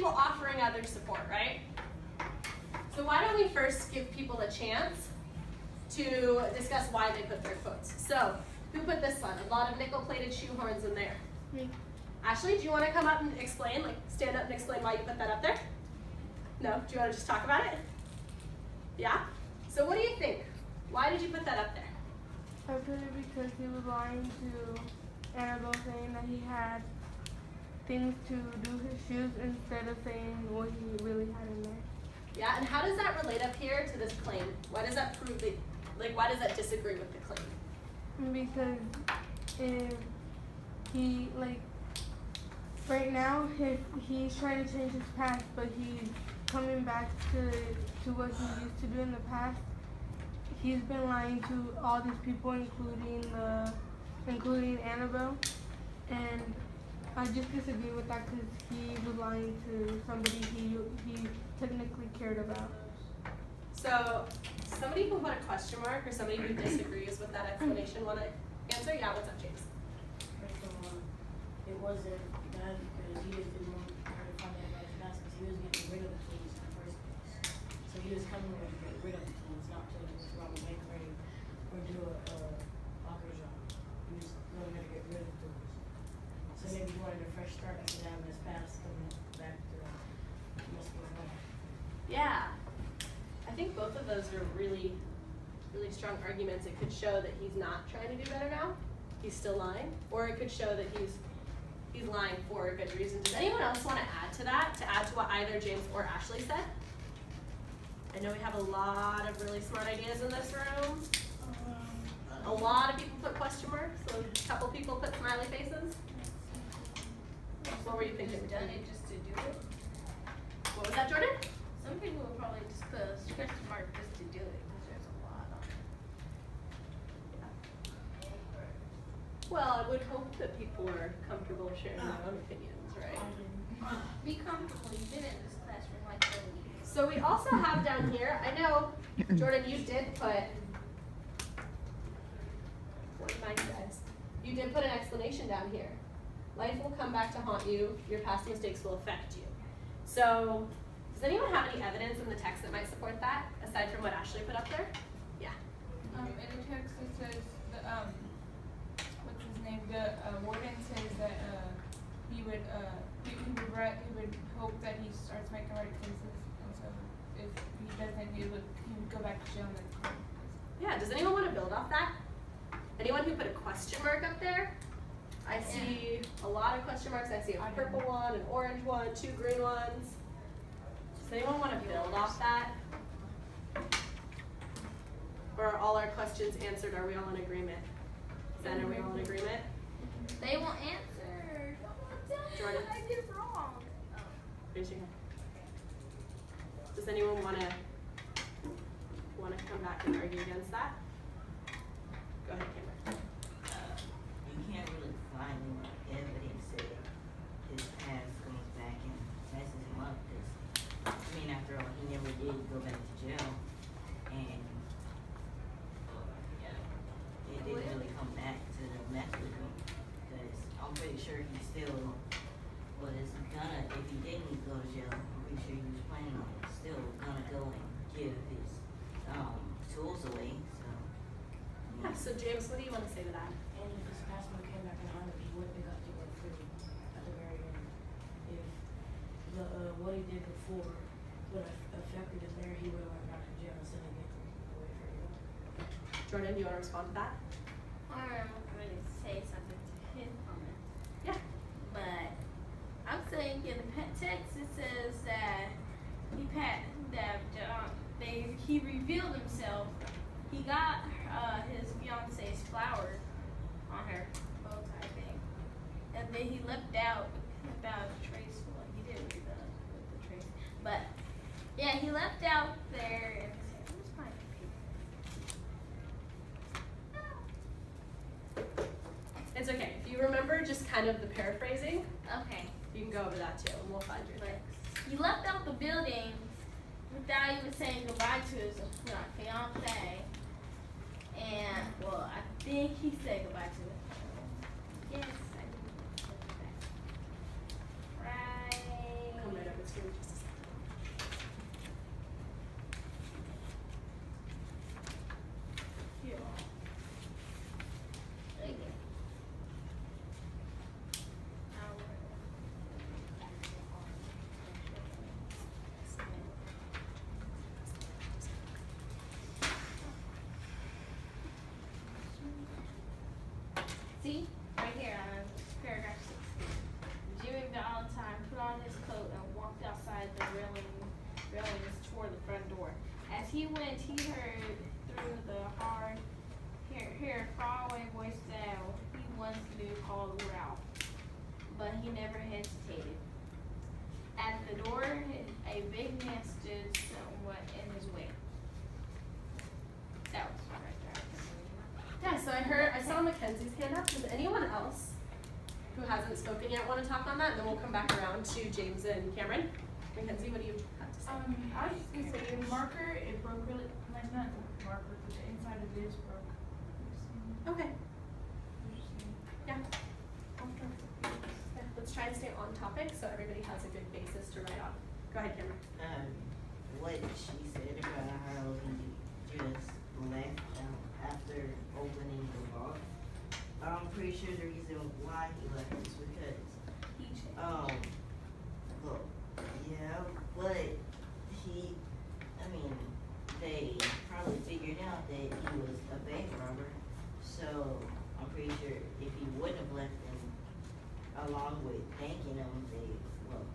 people offering other support, right? So why don't we first give people a chance to discuss why they put their quotes. So, who put this one? A lot of nickel-plated shoehorns in there. Me. Ashley, do you want to come up and explain, like stand up and explain why you put that up there? No? Do you want to just talk about it? Yeah? So what do you think? Why did you put that up there? I put it because he was lying to Annabelle, saying that he had things to do his shoes instead of saying what he really had in there. Yeah, and how does that relate up here to this claim? Why does that prove that, like, why does that disagree with the claim? Because if he, like, right now, he's trying to change his past, but he's coming back to what he used to do in the past. He's been lying to all these people, including Annabelle, and I just disagree with that because he was lying to somebody he technically cared about. So, somebody who put a question mark or somebody who disagrees with that explanation want to answer? Yeah, what's up, James? First of all, it wasn't bad because he just didn't want her to find out about his past because he was getting rid of the tools in the first place. So he was coming over to get rid of the tools, not to rob a bank or do a locker job. He was going there to get rid of the tools. So maybe he wanted a fresh start after having his past coming back to mess with his life. Yeah. I think both of those are really, really strong arguments. It could show that he's not trying to do better now. He's still lying. Or it could show that he's lying for a good reason. Does anyone else want to add to that? To add to what either James or Ashley said? I know we have a lot of really smart ideas in this room. A lot of people put question marks. So a couple people put smiley faces. What were you thinking? Just done it just to do it. What was that, Jordan? Some people would probably just put a question mark just to do it because there's a lot on it. Well, I would hope that people are comfortable sharing their own opinions, right? Be comfortable. You've been in this classroom like 30 years. So we also have down here, I know, Jordan, you did put, what did mine says? You did put an explanation down here. Life will come back to haunt you. Your past mistakes will affect you. So, does anyone have any evidence in the text that might support that, aside from what Ashley put up there? Yeah. In the text it says, what's his name, the warden says that he would hope that he starts making right choices, and so if he doesn't, he would go back to jail next. Yeah, does anyone want to build off that? Anyone who put a question mark up there? I see a lot of question marks. I see a purple one, an orange one, 2 green ones. Does anyone want to build off that? Or are all our questions answered? Are we all in agreement? Zen, are we all in agreement? They will answer. Jordan? I get it wrong. Oh. Raise your hand. Does anyone want to come back and argue against that? Go ahead, Cameron. You can't really find any evidence that his past comes back and messes him up because, I mean, after all, he never did go back to jail, and it didn't really come back to mess with him because I'm pretty sure he still was gonna, if he didn't go to jail, I'm pretty sure he was planning on still gonna go and give his tools away, so. Yeah, so James, what do you want to say to that? And if his past one came back and honored, he wouldn't have got to go free at the very end. If what he did before would have affected his marriage, he would have went back to jail instead of getting away free. Jordan, do you want to respond to that? I'm going to say something to his comment. Yeah. But I'm saying in the text it says that he revealed himself. He got his fiance's flower on her bow tie thing, and then he left out about Trace. Well, he didn't read the Trace, but yeah, he left out there and said, "Where's my paper?" It's okay. If you remember just kind of the paraphrasing, Okay. you can go over that too, and we'll find your But text. he left out the building without even saying goodbye to his fiance. And, well, I think he said goodbye to it. Yes, I did. Right. Come right up. It's here in just a second. Here. Right there. See, right here on paragraph 6. Jimmy Valentine put on his coat and walked outside the railings toward the front door. As he went, he heard through the hard, faraway voice that he once knew called Ralph, but he never hesitated. At the door, a big man stood somewhat in his way. That was right there. Yeah, so I saw Mackenzie's hand up. Does anyone else who hasn't spoken yet want to talk on that? And then we'll come back around to James and Cameron. Mackenzie, what do you have to say? I was just gonna say your marker, it broke really, like not the marker, but the inside of this broke. Okay. Interesting. Yeah. Yeah, let's try and stay on topic so everybody has a good basis to write on. Go ahead, Cameron. What she said about how he just left after opening the vault. I'm pretty sure the reason why he left is because, well, yeah, but they probably figured out that he was a bank robber. So I'm pretty sure if he wouldn't have left him along with thanking him,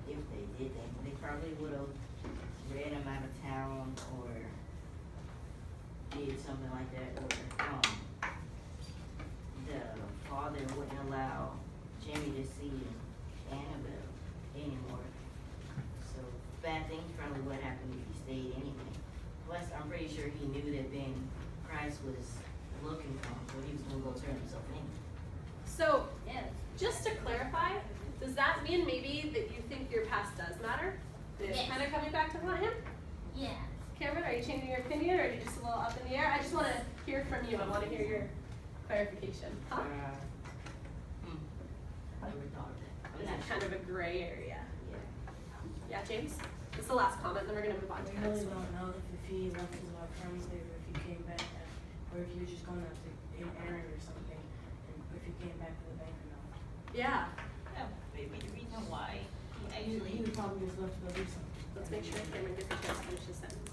if they did thank him, they probably would have ran him out of town or did something like that, or the father wouldn't allow Jimmy to see Annabelle anymore. So bad things probably would happen if he stayed anyway. Plus, I'm pretty sure he knew that Ben Christ was looking for him, so he was gonna go turn himself in. So, Yes. just to clarify, does that mean maybe that you think your past does matter? That it's Yes. kind of coming back to haunt him? Yeah. Cameron, are you changing your opinion, or are you just a little up in the air? I just want to hear from you. I want to hear your clarification. Huh? Never thought of that. I'm Is not it sure. kind of a gray area? Yeah. Yeah, James? This is the last comment, then we're going to move on to We the next really one. don't know if he left his life permanently or if he came back, or if he was just going out to an errand or something, and if he came back to the bank or not. Yeah. That may be the reason why he He actually. was probably just left to go do something. Let's make sure Cameron gets a chance to finish his sentence.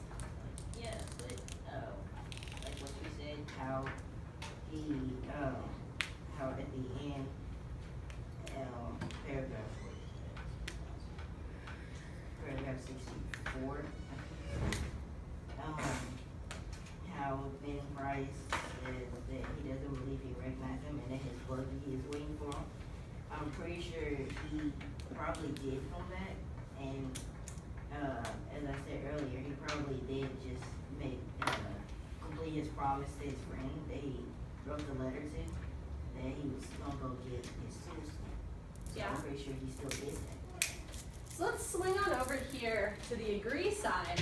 Yeah, but like what you said, how he how at the end, paragraph 64, how Ben Price says that he doesn't believe he recognized him and that his buggy is waiting for him. I'm pretty sure he probably did film that, and as I said earlier, he probably did just complete his promise to his friend that he wrote the letter to, that he was gonna go get his tools. So Yeah. I'm pretty sure he still did that. So let's swing on over here to the agree side.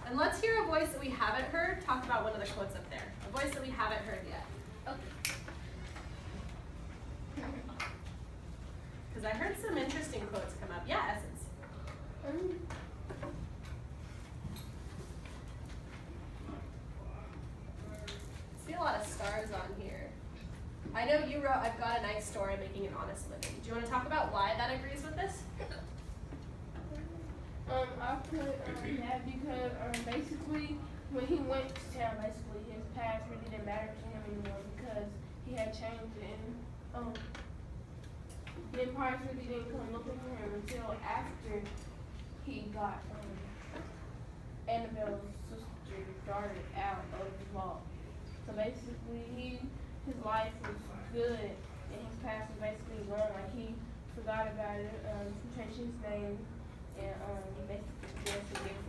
And let's hear a voice that we haven't heard talk about one of the quotes up there. A voice that we haven't heard yet. Okay. Because I heard some interesting quotes come up. Yeah, Essence. See a lot of stars on here. I know you wrote, I've got a nice story making an honest living. Do you want to talk about why that agrees with this? I put that because basically when he went to town, basically his past really didn't matter to him anymore because he had changed and Ben Price really didn't come looking for him until after he got Annabelle's sister darted out of the vault. So basically his life was good and his past was basically gone. Like he forgot about it, changed his name and basically just forgetting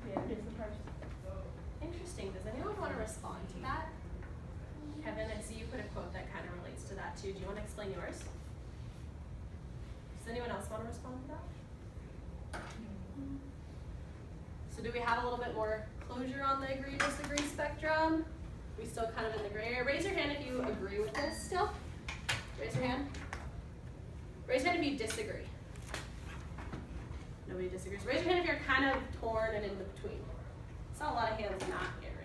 a different person. Interesting. Does anyone want to respond to that? Kevin, I see you put a quote that kind of relates to that too. Do you want to explain yours? Does anyone else want to respond to that? So do we have a little bit more closure on the agree-disagree spectrum? We still kind of in the gray area? Raise your hand if you agree with this still. Raise your hand. Raise your hand if you disagree. disagrees. Raise your hand if you're kind of torn and in between. Saw a lot of hands not here.